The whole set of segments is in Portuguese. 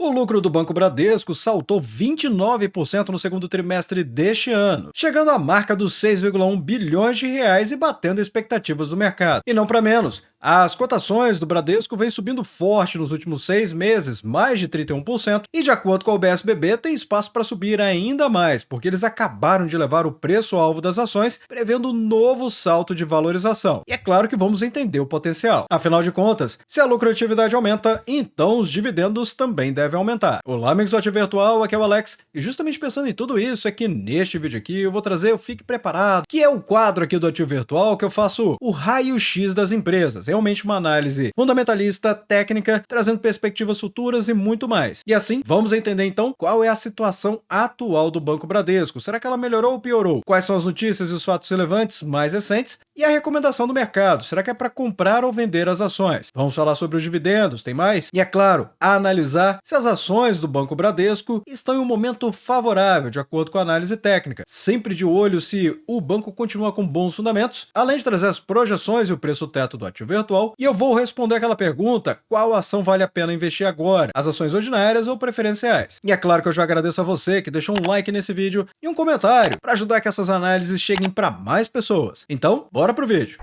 O lucro do Banco Bradesco saltou 29% no segundo trimestre deste ano, chegando à marca dos 6,1 bilhões de reais e batendo expectativas do mercado. E não para menos, as cotações do Bradesco vêm subindo forte nos últimos 6 meses, mais de 31%, e de acordo com o BSBB, tem espaço para subir ainda mais, porque eles acabaram de levar o preço-alvo das ações, prevendo um novo salto de valorização. E é claro que vamos entender o potencial. Afinal de contas, se a lucratividade aumenta, então os dividendos também devem aumentar. Olá, amigos do Ativo Virtual, aqui é o Alex, e justamente pensando em tudo isso é que neste vídeo aqui eu vou trazer o Fique Preparado, que é o quadro aqui do Ativo Virtual que eu faço o raio-x das empresas. Realmente uma análise fundamentalista, técnica, trazendo perspectivas futuras e muito mais. E assim, vamos entender então qual é a situação atual do Banco Bradesco. Será que ela melhorou ou piorou? Quais são as notícias e os fatos relevantes mais recentes? E a recomendação do mercado, será que é para comprar ou vender as ações? Vamos falar sobre os dividendos, tem mais? E é claro, analisar se as ações do Banco Bradesco estão em um momento favorável, de acordo com a análise técnica. Sempre de olho se o banco continua com bons fundamentos, além de trazer as projeções e o preço teto do ativo virtual. E eu vou responder aquela pergunta, qual ação vale a pena investir agora? As ações ordinárias ou preferenciais? E é claro que eu já agradeço a você que deixou um like nesse vídeo e um comentário para ajudar que essas análises cheguem para mais pessoas. Então, bora pro vídeo.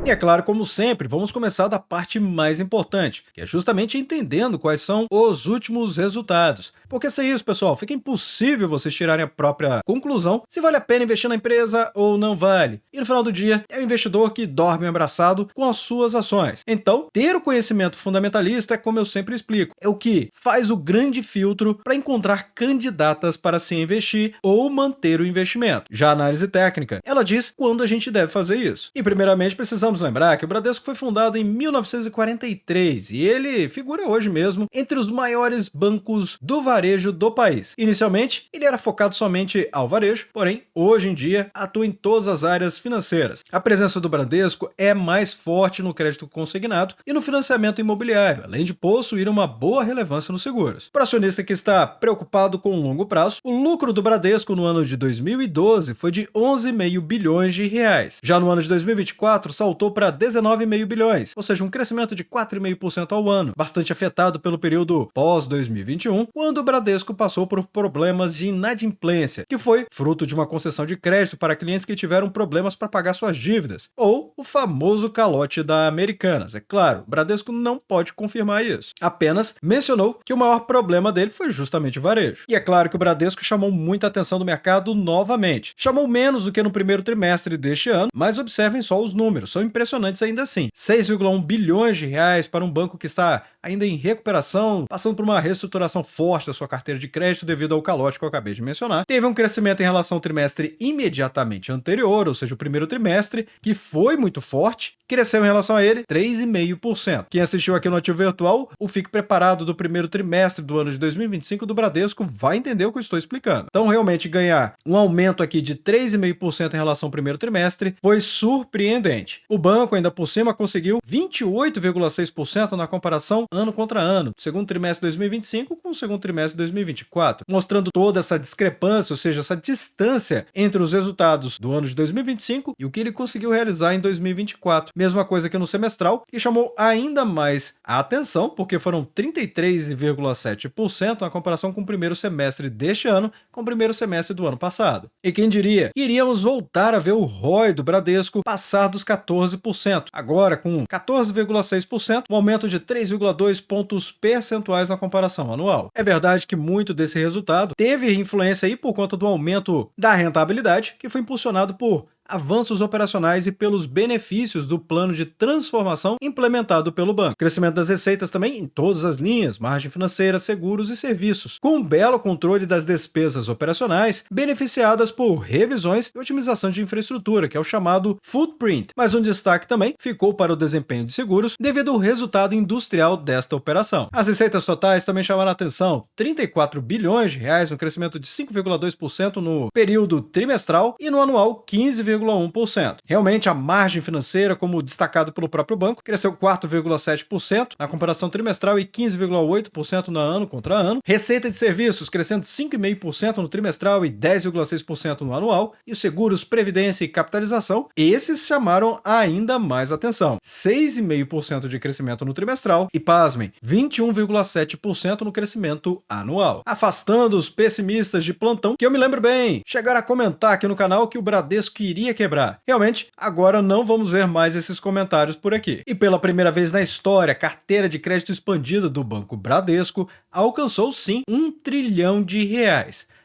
E é claro, como sempre, vamos começar da parte mais importante, que é justamente entendendo quais são os últimos resultados. Porque sem isso, pessoal, fica impossível vocês tirarem a própria conclusão se vale a pena investir na empresa ou não vale. E no final do dia, é o investidor que dorme abraçado com as suas ações. Então, ter o conhecimento fundamentalista é, como eu sempre explico, é o que faz o grande filtro para encontrar candidatas para se investir ou manter o investimento. Já a análise técnica, ela diz quando a gente deve fazer isso. E primeiramente, precisamos lembrar que o Bradesco foi fundado em 1943 e ele figura hoje mesmo entre os maiores bancos do varejo do país. Inicialmente, ele era focado somente ao varejo, porém, hoje em dia, atua em todas as áreas financeiras. A presença do Bradesco é mais forte no crédito consignado e no financiamento imobiliário, além de possuir uma boa relevância nos seguros. Para o acionista que está preocupado com o longo prazo, o lucro do Bradesco no ano de 2012 foi de 11,5 bilhões de reais. Já no ano de 2024, saltou para 19,5 bilhões, ou seja, um crescimento de 4,5% ao ano, bastante afetado pelo período pós-2021, quando o Bradesco passou por problemas de inadimplência, que foi fruto de uma concessão de crédito para clientes que tiveram problemas para pagar suas dívidas, ou o famoso calote da Americanas. É claro, o Bradesco não pode confirmar isso, apenas mencionou que o maior problema dele foi justamente o varejo. E é claro que o Bradesco chamou muita atenção do mercado novamente. Chamou menos do que no primeiro trimestre deste ano, mas observem só os números, são impressionantes ainda assim. 6,1 bilhões de reais para um banco que está ainda em recuperação, passando por uma reestruturação forte da sua carteira de crédito devido ao calote que eu acabei de mencionar. Teve um crescimento em relação ao trimestre imediatamente anterior, ou seja, o primeiro trimestre, que foi muito forte, cresceu em relação a ele 3,5%. Quem assistiu aqui no Ativo Virtual, o Fique Preparado do primeiro trimestre do ano de 2025 do Bradesco vai entender o que eu estou explicando. Então, realmente, ganhar um aumento aqui de 3,5% em relação ao primeiro trimestre foi surpreendente. O banco, ainda por cima, conseguiu 28,6% na comparação ano contra ano, do segundo trimestre de 2025 com o segundo trimestre de 2024, mostrando toda essa discrepância, ou seja, essa distância entre os resultados do ano de 2025 e o que ele conseguiu realizar em 2024. Mesma coisa que no semestral, que chamou ainda mais a atenção, porque foram 33,7% na comparação com o primeiro semestre deste ano com o primeiro semestre do ano passado. E quem diria? Iríamos voltar a ver o ROI do Bradesco passar dos 14%, agora com 14,6%, um aumento de 3,2 pontos percentuais na comparação anual. É verdade que muito desse resultado teve influência aí por conta do aumento da rentabilidade, que foi impulsionado por avanços operacionais e pelos benefícios do plano de transformação implementado pelo banco. Crescimento das receitas também em todas as linhas, margem financeira, seguros e serviços, com um belo controle das despesas operacionais, beneficiadas por revisões e otimização de infraestrutura, que é o chamado footprint. Mas um destaque também ficou para o desempenho de seguros devido ao resultado industrial desta operação. As receitas totais também chamaram a atenção, 34 bilhões de reais, um crescimento de 5,2% no período trimestral e no anual 15,1%. 15,1%. Realmente, a margem financeira, como destacado pelo próprio banco, cresceu 4,7% na comparação trimestral e 15,8% no ano contra ano. Receita de serviços crescendo 5,5% no trimestral e 10,6% no anual. E os seguros, previdência e capitalização, esses chamaram ainda mais atenção. 6,5% de crescimento no trimestral e, pasmem, 21,7% no crescimento anual. Afastando os pessimistas de plantão, que eu me lembro bem, chegaram a comentar aqui no canal que o Bradesco iria quebrar. Realmente, agora não vamos ver mais esses comentários por aqui. E pela primeira vez na história, a carteira de crédito expandida do Banco Bradesco alcançou sim R$ 1 trilhão.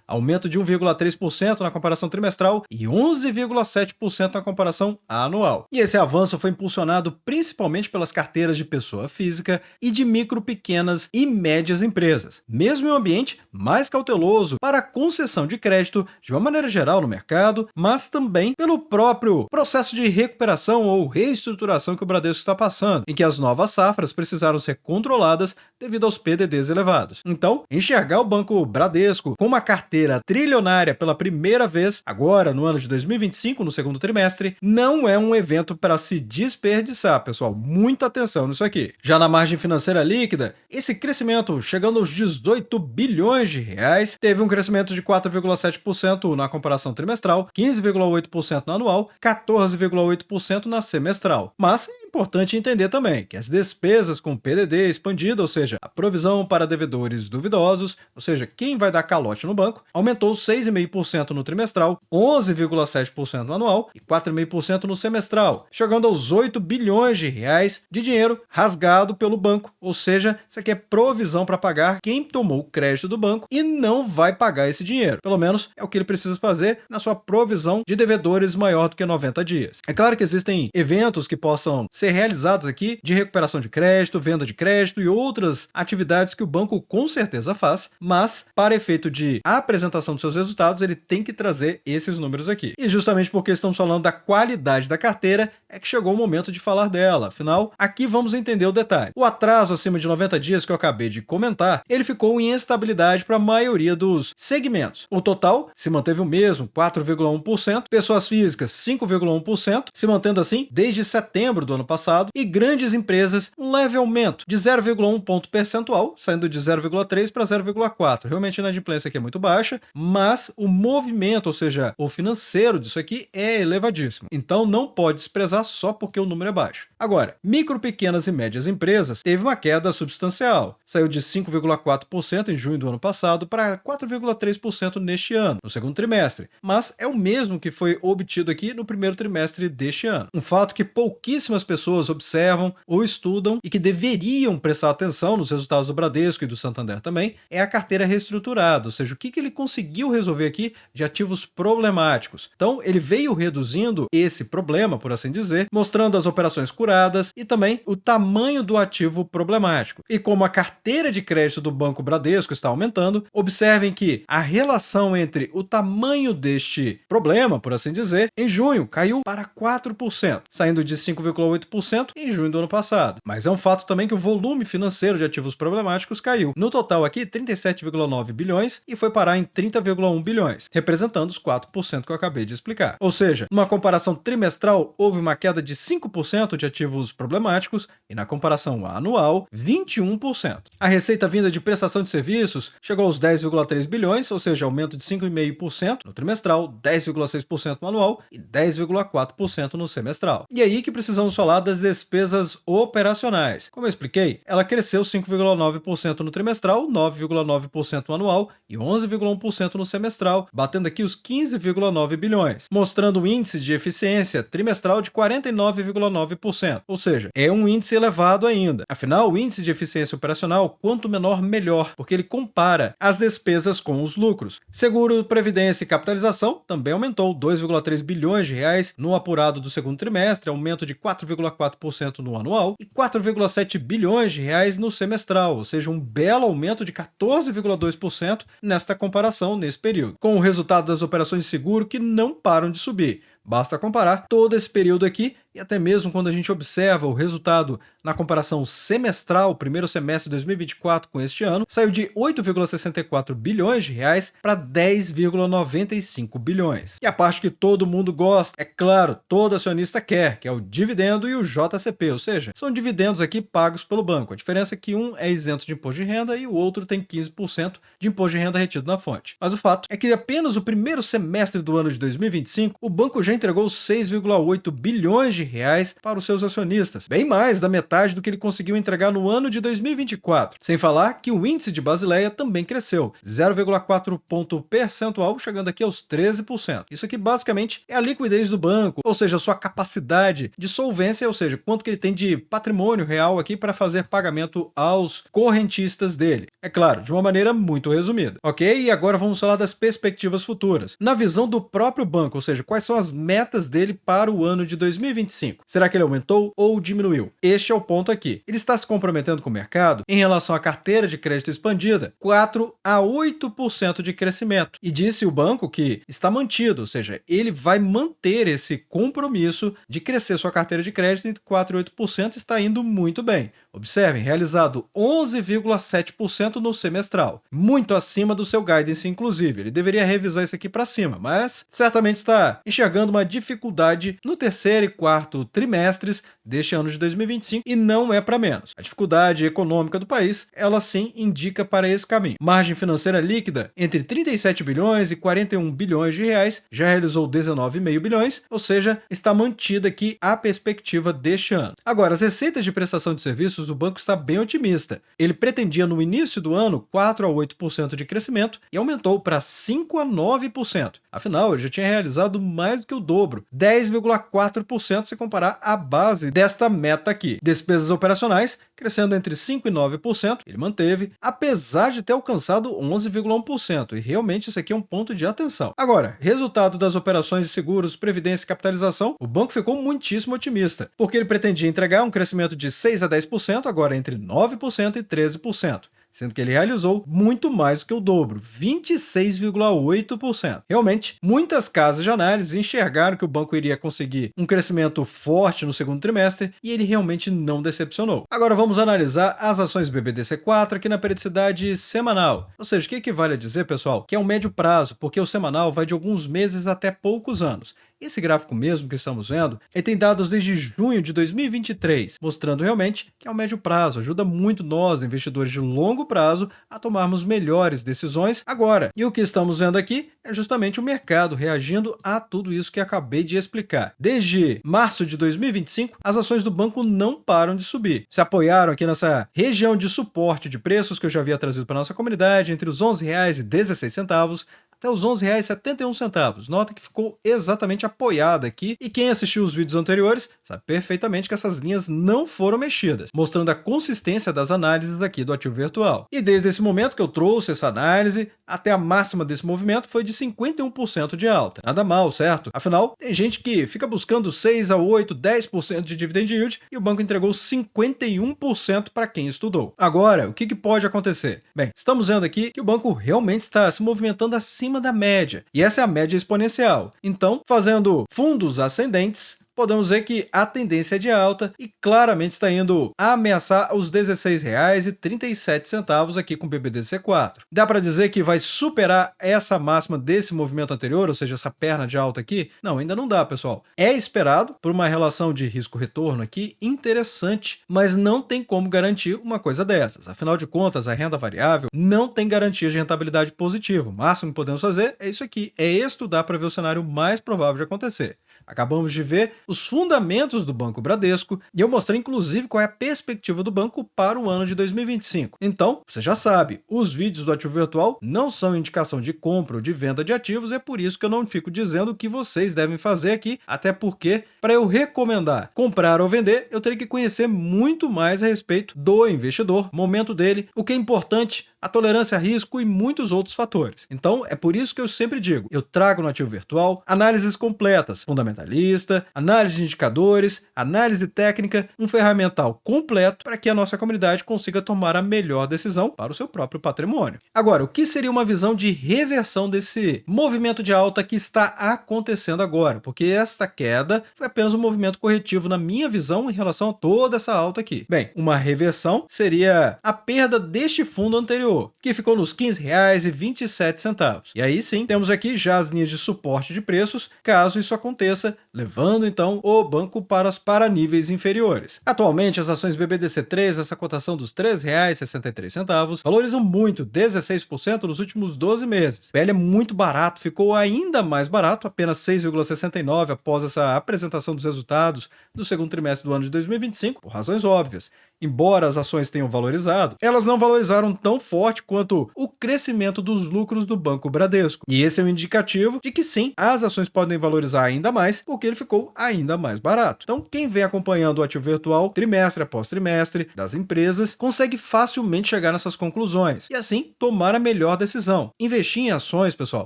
Aumento de 1,3% na comparação trimestral e 11,7% na comparação anual. E esse avanço foi impulsionado principalmente pelas carteiras de pessoa física e de micro, pequenas e médias empresas, mesmo em um ambiente mais cauteloso para a concessão de crédito de uma maneira geral no mercado, mas também pelo próprio processo de recuperação ou reestruturação que o Bradesco está passando, em que as novas safras precisaram ser controladas devido aos PDDs elevados. Então, enxergar o Banco Bradesco com uma carteira trilionária pela primeira vez, agora no ano de 2025, no segundo trimestre, não é um evento para se desperdiçar, pessoal. Muita atenção nisso aqui. Já na margem financeira líquida, esse crescimento, chegando aos 18 bilhões de reais, teve um crescimento de 4,7% na comparação trimestral, 15,8% no anual, 14,8% na semestral. Mas é importante entender também que as despesas com PDD expandido, ou seja, a provisão para devedores duvidosos, ou seja, quem vai dar calote no banco, aumentou 6,5% no trimestral, 11,7% no anual e 4,5% no semestral, chegando aos 8 bilhões de reais de dinheiro rasgado pelo banco, ou seja, isso aqui é provisão para pagar quem tomou o crédito do banco e não vai pagar esse dinheiro. Pelo menos é o que ele precisa fazer na sua provisão de devedores maior do que 90 dias. É claro que existem eventos que possam ser realizados aqui de recuperação de crédito, venda de crédito e outras atividades que o banco com certeza faz, mas para efeito de apresentação dos seus resultados, ele tem que trazer esses números aqui. E justamente porque estamos falando da qualidade da carteira, é que chegou o momento de falar dela. Afinal, aqui vamos entender o detalhe. O atraso acima de 90 dias que eu acabei de comentar, ele ficou em estabilidade para a maioria dos segmentos. O total se manteve o mesmo, 4,1%, pessoas físicas 5,1%, se mantendo assim desde setembro do ano passado, e grandes empresas um leve aumento de 0,1 ponto percentual, saindo de 0,3 para 0,4. Realmente a inadimplência aqui é muito baixa, mas o movimento, ou seja, o financeiro disso aqui é elevadíssimo. Então não pode desprezar só porque o número é baixo. Agora, micro, pequenas e médias empresas teve uma queda substancial. Saiu de 5,4% em junho do ano passado para 4,3% neste ano, no segundo trimestre, mas é o mesmo que foi obtido aqui no primeiro trimestre deste ano. Um fato que pouquíssimas pessoas observam ou estudam e que deveriam prestar atenção nos resultados do Bradesco e do Santander também é a carteira reestruturada, ou seja, o que ele conseguiu resolver aqui de ativos problemáticos. Então, ele veio reduzindo esse problema, por assim dizer, mostrando as operações curadas e também o tamanho do ativo problemático. E como a carteira de crédito do Banco Bradesco está aumentando, observem que a relação entre o tamanho deste problema, por assim dizer, em junho caiu para 4%, saindo de 5,8% em junho do ano passado. Mas é um fato também que o volume financeiro de ativos problemáticos caiu. No total aqui, 37,9 bilhões e foi parar em 30,1 bilhões, representando os 4% que eu acabei de explicar. Ou seja, numa comparação trimestral, houve uma queda de 5% de ativos problemáticos e na comparação anual, 21%. A receita vinda de prestação de serviços chegou aos 10,3 bilhões, ou seja, aumento de 5,5% no trimestral, 10,6% no anual e 10,4% no semestral. E aí que precisamos falar das despesas operacionais. Como eu expliquei, ela cresceu 5,9% no trimestral, 9,9% no anual e 11,1% no semestral, batendo aqui os 15,9 bilhões, mostrando um índice de eficiência trimestral de 49,9%, ou seja, é um índice elevado ainda. Afinal, o índice de eficiência operacional, quanto menor, melhor, porque ele compara as despesas com os lucros. Seguro, previdência e capitalização também aumentou 2,3 bilhões de reais no apurado do segundo trimestre, aumento de 4,4% no anual e 4,7 bilhões de reais no semestral, ou seja, um belo aumento de 14,2% nesta comparação nesse período, com o resultado das operações de seguro que não param de subir. Basta comparar todo esse período aqui e até mesmo quando a gente observa o resultado na comparação semestral, primeiro semestre de 2024 com este ano, saiu de 8,64 bilhões de reais para 10,95 bilhões. E a parte que todo mundo gosta, é claro, todo acionista quer, que é o dividendo e o JCP, ou seja, são dividendos aqui pagos pelo banco. A diferença é que um é isento de imposto de renda e o outro tem 15% de imposto de renda retido na fonte. Mas o fato é que apenas o primeiro semestre do ano de 2025, o banco já entregou 6,8 bilhões de reais para os seus acionistas, bem mais da metade do que ele conseguiu entregar no ano de 2024. Sem falar que o índice de Basileia também cresceu, 0,4 ponto percentual, chegando aqui aos 13%. Isso aqui basicamente é a liquidez do banco, ou seja, a sua capacidade de solvência, ou seja, quanto que ele tem de patrimônio real aqui para fazer pagamento aos correntistas dele. É claro, de uma maneira muito resumida. Ok? E agora vamos falar das perspectivas futuras. Na visão do próprio banco, ou seja, quais são as metas dele para o ano de 2025? Será que ele aumentou ou diminuiu? Este é o ponto aqui. Ele está se comprometendo com o mercado em relação à carteira de crédito expandida, 4 a 8% de crescimento. E disse o banco que está mantido, ou seja, ele vai manter esse compromisso de crescer sua carteira de crédito entre 4 e 8%, está indo muito bem. Observem, realizado 11,7% no semestral, muito acima do seu guidance, inclusive. Ele deveria revisar isso aqui para cima, mas certamente está enxergando uma dificuldade no terceiro e quarto trimestres deste ano de 2025 e não é para menos. A dificuldade econômica do país, ela sim indica para esse caminho. Margem financeira líquida entre 37 bilhões e 41 bilhões de reais, já realizou 19,5 bilhões, ou seja, está mantida aqui a perspectiva deste ano. Agora, as receitas de prestação de serviços do banco está bem otimista. Ele pretendia no início do ano 4 a 8% de crescimento e aumentou para 5 a 9%. Afinal, ele já tinha realizado mais do que o dobro, 10,4% se comparar à base desta meta aqui. Despesas operacionais crescendo entre 5 e 9%, ele manteve, apesar de ter alcançado 11,1%, e realmente isso aqui é um ponto de atenção. Agora, resultado das operações de seguros, previdência e capitalização, o banco ficou muitíssimo otimista, porque ele pretendia entregar um crescimento de 6 a 10%, agora entre 9% e 13%. Sendo que ele realizou muito mais do que o dobro, 26,8%. Realmente, muitas casas de análise enxergaram que o banco iria conseguir um crescimento forte no segundo trimestre e ele realmente não decepcionou. Agora vamos analisar as ações BBDC4 aqui na periodicidade semanal. Ou seja, o que equivale a dizer, pessoal, que é um médio prazo, porque o semanal vai de alguns meses até poucos anos. Esse gráfico mesmo que estamos vendo, ele tem dados desde junho de 2023, mostrando realmente que é um médio prazo, ajuda muito nós, investidores de longo prazo, a tomarmos melhores decisões agora. E o que estamos vendo aqui é justamente o mercado reagindo a tudo isso que acabei de explicar. Desde março de 2025, as ações do banco não param de subir. Se apoiaram aqui nessa região de suporte de preços que eu já havia trazido para a nossa comunidade, entre os R$ 11,16 até os R$ 11,71. Nota que ficou exatamente apoiada aqui, e quem assistiu os vídeos anteriores sabe perfeitamente que essas linhas não foram mexidas, mostrando a consistência das análises aqui do ativo virtual. E desde esse momento que eu trouxe essa análise, até a máxima desse movimento foi de 51% de alta. Nada mal, certo? Afinal, tem gente que fica buscando 6 a 8, 10% de dividend yield e o banco entregou 51% para quem estudou. Agora, o que pode acontecer? Bem, estamos vendo aqui que o banco realmente está se movimentando acima da média, e essa é a média exponencial. Então, fazendo fundos ascendentes, podemos dizer que a tendência é de alta e claramente está indo a ameaçar os R$ 16,37 aqui com o BBDC4. Dá para dizer que vai superar essa máxima desse movimento anterior, ou seja, essa perna de alta aqui? Não, ainda não dá, pessoal. É esperado por uma relação de risco-retorno aqui interessante, mas não tem como garantir uma coisa dessas. Afinal de contas, a renda variável não tem garantia de rentabilidade positiva. O máximo que podemos fazer é isso aqui, é estudar para ver o cenário mais provável de acontecer. Acabamos de ver os fundamentos do Banco Bradesco e eu mostrei inclusive qual é a perspectiva do banco para o ano de 2025. Então, você já sabe, os vídeos do Ativo Virtual não são indicação de compra ou de venda de ativos, é por isso que eu não fico dizendo o que vocês devem fazer aqui, até porque para eu recomendar comprar ou vender, eu teria que conhecer muito mais a respeito do investidor, momento dele, o que é importante, a tolerância a risco e muitos outros fatores. Então, é por isso que eu sempre digo, eu trago no Ativo Virtual análises completas, fundamentalista, análise de indicadores, análise técnica, um ferramental completo para que a nossa comunidade consiga tomar a melhor decisão para o seu próprio patrimônio. Agora, o que seria uma visão de reversão desse movimento de alta que está acontecendo agora? Porque esta queda foi apenas um movimento corretivo na minha visão em relação a toda essa alta aqui. Bem, uma reversão seria a perda deste fundo anterior, que ficou nos R$ 15,27. E aí sim, temos aqui já as linhas de suporte de preços, caso isso aconteça, levando então o banco para níveis inferiores. Atualmente, as ações BBDC3, essa cotação dos R$ 3,63, valorizam muito, 16% nos últimos 12 meses. O PL é muito barato, ficou ainda mais barato, apenas 6,69 após essa apresentação dos resultados do segundo trimestre do ano de 2025, por razões óbvias. Embora as ações tenham valorizado, elas não valorizaram tão forte quanto o crescimento dos lucros do Banco Bradesco. E esse é um indicativo de que sim, as ações podem valorizar ainda mais, porque ele ficou ainda mais barato. Então, quem vem acompanhando o ativo virtual trimestre após trimestre das empresas, consegue facilmente chegar nessas conclusões e assim tomar a melhor decisão. Investir em ações, pessoal,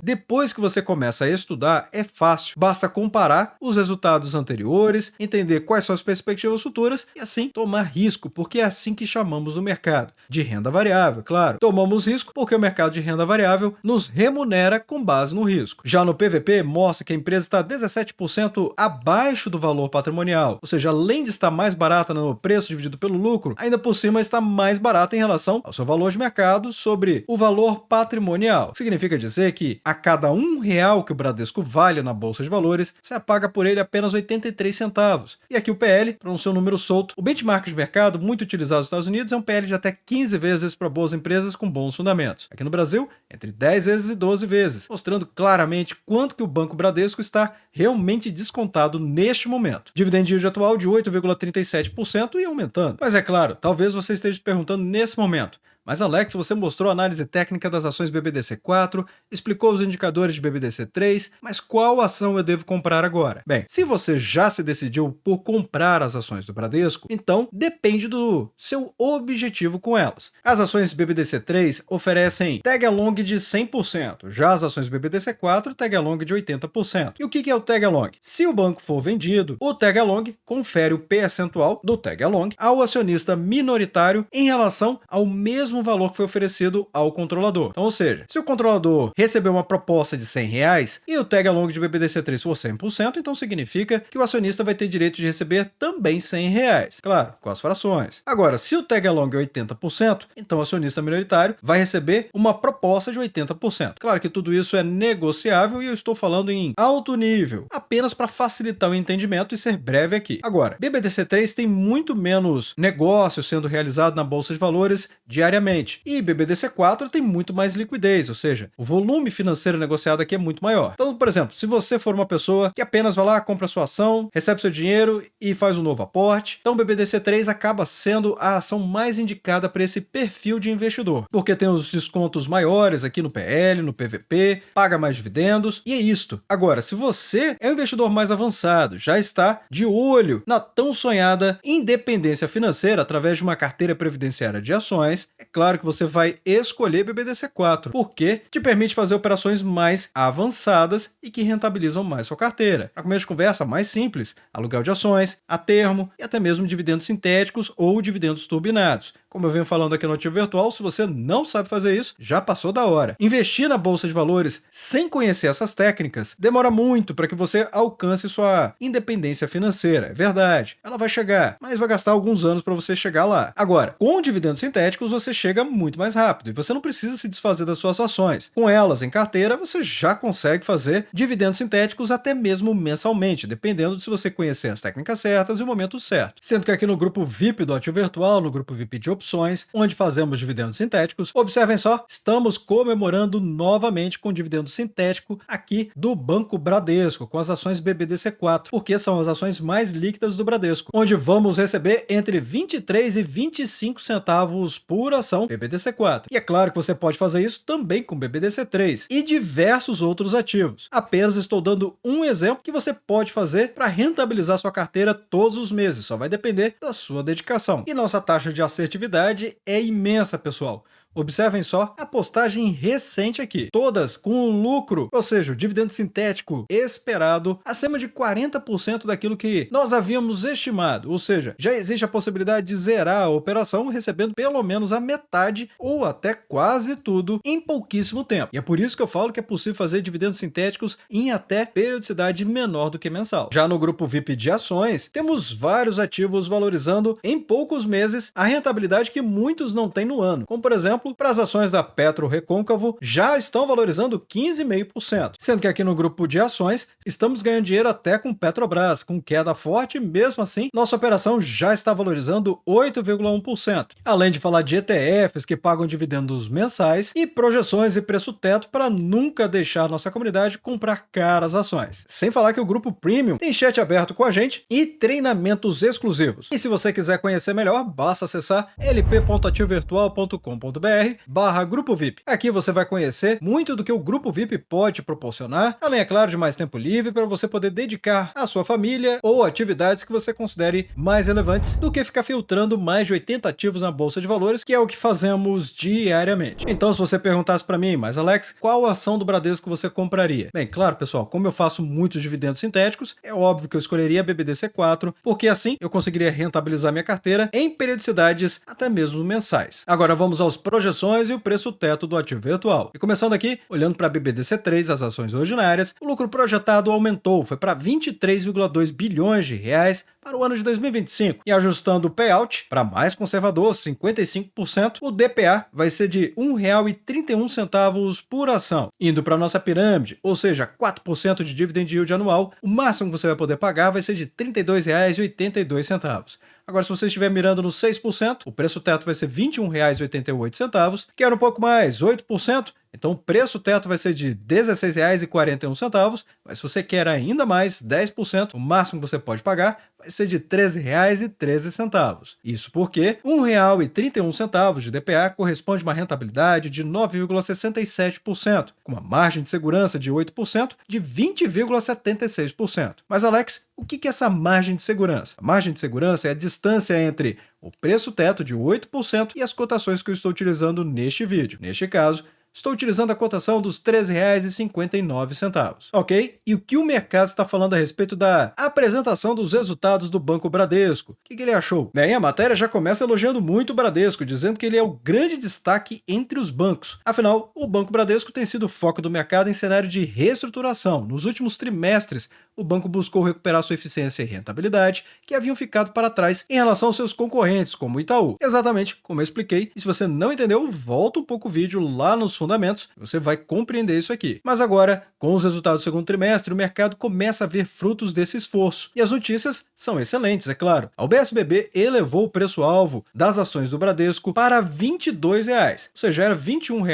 depois que você começa a estudar, é fácil. Basta comparar os resultados anteriores, entender quais são as perspectivas futuras e assim tomar risco, porque é assim que chamamos no mercado de renda variável, claro. Tomamos risco porque o mercado de renda variável nos remunera com base no risco. Já no PVP, mostra que a empresa está 17% abaixo do valor patrimonial, ou seja, além de estar mais barata no preço dividido pelo lucro, ainda por cima está mais barata em relação ao seu valor de mercado sobre o valor patrimonial. Significa dizer que a cada R$ 1 que o Bradesco vale na Bolsa de Valores, você paga por ele apenas 83 centavos. E aqui o PL, para não ser um número solto, o benchmark de mercado muito utilizado nos Estados Unidos é um PL de até 15 vezes para boas empresas com bons fundamentos. Aqui no Brasil, entre 10 vezes e 12 vezes, mostrando claramente quanto que o Banco Bradesco está realmente descontado neste momento. Dividend yield atual de 8,37% e aumentando. Mas é claro, talvez você esteja se perguntando nesse momento: mas Alex, você mostrou a análise técnica das ações BBDC4, explicou os indicadores de BBDC3, mas qual ação eu devo comprar agora? Bem, se você já se decidiu por comprar as ações do Bradesco, então depende do seu objetivo com elas. As ações BBDC3 oferecem tag along de 100%, já as ações BBDC4 tag along de 80%. E o que é o tag along? Se o banco for vendido, o tag along confere o percentual do tag along ao acionista minoritário em relação ao mesmo valor que foi oferecido ao controlador. Então, ou seja, se o controlador recebeu uma proposta de R$ 100 e o tag along de BBDC3 for 100%, então significa que o acionista vai ter direito de receber também R$ 100. Claro, com as frações. Agora, se o tag along é 80%, então o acionista minoritário vai receber uma proposta de 80%. Claro que tudo isso é negociável e eu estou falando em alto nível, apenas para facilitar o entendimento e ser breve aqui. Agora, BBDC3 tem muito menos negócio sendo realizado na Bolsa de Valores diariamente. E BBDC4 tem muito mais liquidez, ou seja, o volume financeiro negociado aqui é muito maior. Então, por exemplo, se você for uma pessoa que apenas vai lá, compra sua ação, recebe seu dinheiro e faz um novo aporte, então o BBDC3 acaba sendo a ação mais indicada para esse perfil de investidor, porque tem os descontos maiores aqui no PL, no PVP, paga mais dividendos e é isto. Agora, se você é um investidor mais avançado, já está de olho na tão sonhada independência financeira através de uma carteira previdenciária de ações, é claro que você vai escolher BBDC4, porque te permite fazer operações mais avançadas e que rentabilizam mais sua carteira. Para começo de conversa mais simples, aluguel de ações, a termo e até mesmo dividendos sintéticos ou dividendos turbinados. Como eu venho falando aqui no Ativo Virtual, se você não sabe fazer isso, já passou da hora. Investir na Bolsa de Valores sem conhecer essas técnicas demora muito para que você alcance sua independência financeira. É verdade, ela vai chegar, mas vai gastar alguns anos para você chegar lá. Agora, com dividendos sintéticos, você chega muito mais rápido e você não precisa se desfazer das suas ações. Com elas em carteira, você já consegue fazer dividendos sintéticos até mesmo mensalmente, dependendo de se você conhecer as técnicas certas e o momento certo. Sendo que aqui no grupo VIP do Ativo Virtual, no grupo VIP de opções, onde fazemos dividendos sintéticos, observem só, estamos comemorando novamente com dividendo sintético aqui do Banco Bradesco, com as ações BBDC4, porque são as ações mais líquidas do Bradesco, onde vamos receber entre 23 e 25 centavos por ação BBDC4. E é claro que você pode fazer isso também com BBDC3 e diversos outros ativos. Apenas estou dando um exemplo que você pode fazer para rentabilizar sua carteira todos os meses, só vai depender da sua dedicação. E nossa taxa de assertividade é imensa, pessoal. Observem só a postagem recente aqui, todas com o lucro, ou seja, o dividendo sintético esperado acima de 40% daquilo que nós havíamos estimado, ou seja, já existe a possibilidade de zerar a operação recebendo pelo menos a metade ou até quase tudo em pouquíssimo tempo. E é por isso que eu falo que é possível fazer dividendos sintéticos em até periodicidade menor do que mensal. Já no grupo VIP de ações, temos vários ativos valorizando em poucos meses a rentabilidade que muitos não têm no ano, como por exemplo, para as ações da Petro Recôncavo já estão valorizando 15,5%, sendo que aqui no grupo de ações estamos ganhando dinheiro até com Petrobras, com queda forte, mesmo assim nossa operação já está valorizando 8,1%, além de falar de ETFs que pagam dividendos mensais e projeções e preço teto para nunca deixar nossa comunidade comprar caras ações. Sem falar que o grupo Premium tem chat aberto com a gente e treinamentos exclusivos. E se você quiser conhecer melhor, basta acessar lp.ativovirtual.com.br/grupo VIP. Aqui você vai conhecer muito do que o grupo VIP pode proporcionar, além, é claro, de mais tempo livre para você poder dedicar à sua família ou atividades que você considere mais relevantes do que ficar filtrando mais de 80 ativos na bolsa de valores, que é o que fazemos diariamente. Então, se você perguntasse para mim, mas Alex, qual ação do Bradesco você compraria? Bem, claro, pessoal, como eu faço muitos dividendos sintéticos, é óbvio que eu escolheria a BBDC4, porque assim eu conseguiria rentabilizar minha carteira em periodicidades até mesmo mensais. Agora vamos às projeções e o preço teto do ativo virtual. E começando aqui, olhando para a BBDC3, as ações ordinárias, o lucro projetado aumentou, foi para 23,2 bilhões de reais para o ano de 2025. E ajustando o payout para mais conservador, 55%, o DPA vai ser de R$ 1,31 por ação. Indo para a nossa pirâmide, ou seja, 4% de dividend yield anual, o máximo que você vai poder pagar vai ser de R$ 32,82. Agora, se você estiver mirando no 6%, o preço teto vai ser R$ 21,88. Quer um pouco mais, 8%? Então o preço teto vai ser de R$ 16,41, mas se você quer ainda mais, 10%, o máximo que você pode pagar vai ser de R$ 13,13. Isso porque R$ 1,31 de DPA corresponde a uma rentabilidade de 9,67%, com uma margem de segurança de 8% de 20,76%. Mas Alex, o que é essa margem de segurança? A margem de segurança é a distância entre o preço teto de 8% e as cotações que eu estou utilizando neste vídeo. Neste caso, estou utilizando a cotação dos R$ 13,59. Ok? E o que o mercado está falando a respeito da apresentação dos resultados do Banco Bradesco? O que ele achou? Bem, a matéria já começa elogiando muito o Bradesco, dizendo que ele é o grande destaque entre os bancos. Afinal, o Banco Bradesco tem sido o foco do mercado em cenário de reestruturação. Nos últimos trimestres, o banco buscou recuperar sua eficiência e rentabilidade, que haviam ficado para trás em relação aos seus concorrentes, como o Itaú. Exatamente como eu expliquei, e se você não entendeu, volta um pouco o vídeo lá nos fundamentos, você vai compreender isso aqui. Mas agora, com os resultados do segundo trimestre, o mercado começa a ver frutos desse esforço. E as notícias são excelentes, é claro. A UBSBB elevou o preço-alvo das ações do Bradesco para R$ 22, ou seja, era R$ 21,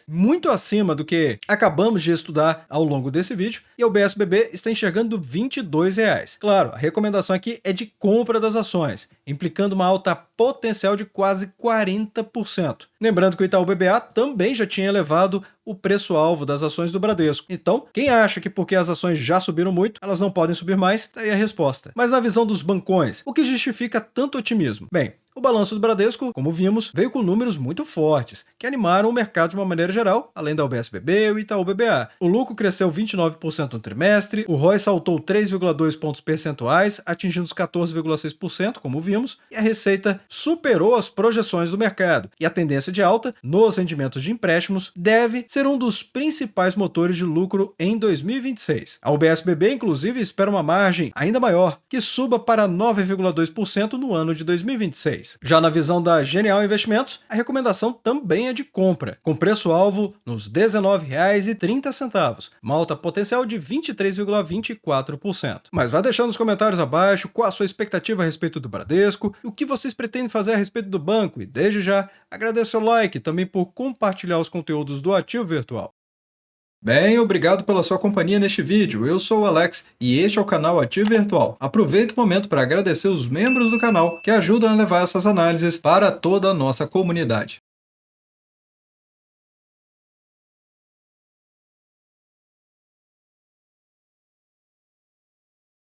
muito acima do que acabamos de estudar ao longo desse vídeo, e a UBSBB está enxergando R$ 22. Claro, a recomendação aqui é de compra das ações, implicando uma alta potencial de quase 40%. Lembrando que o Itaú BBA também já tinha elevado o preço-alvo das ações do Bradesco. Então, quem acha que porque as ações já subiram muito, elas não podem subir mais, tá aí a resposta. Mas na visão dos bancões, o que justifica tanto otimismo? Bem, o balanço do Bradesco, como vimos, veio com números muito fortes, que animaram o mercado de uma maneira geral, além da UBSBB e o Itaú BBA. O lucro cresceu 29% no trimestre, o ROI saltou 3,2 pontos percentuais, atingindo os 14,6%, como vimos, e a receita superou as projeções do mercado. E a tendência de alta nos rendimentos de empréstimos deve ser um dos principais motores de lucro em 2026. A UBSBB, inclusive, espera uma margem ainda maior, que suba para 9,2% no ano de 2026. Já na visão da Genial Investimentos, a recomendação também é de compra, com preço-alvo nos R$ 19,30, uma alta potencial de 23,24%. Mas vai deixando nos comentários abaixo qual a sua expectativa a respeito do Bradesco e o que vocês pretendem fazer a respeito do banco, e desde já agradeço o like também por compartilhar os conteúdos do Ativo Virtual. Bem, obrigado pela sua companhia neste vídeo. Eu sou o Alex e este é o canal Ativo Virtual. Aproveito o momento para agradecer os membros do canal que ajudam a levar essas análises para toda a nossa comunidade.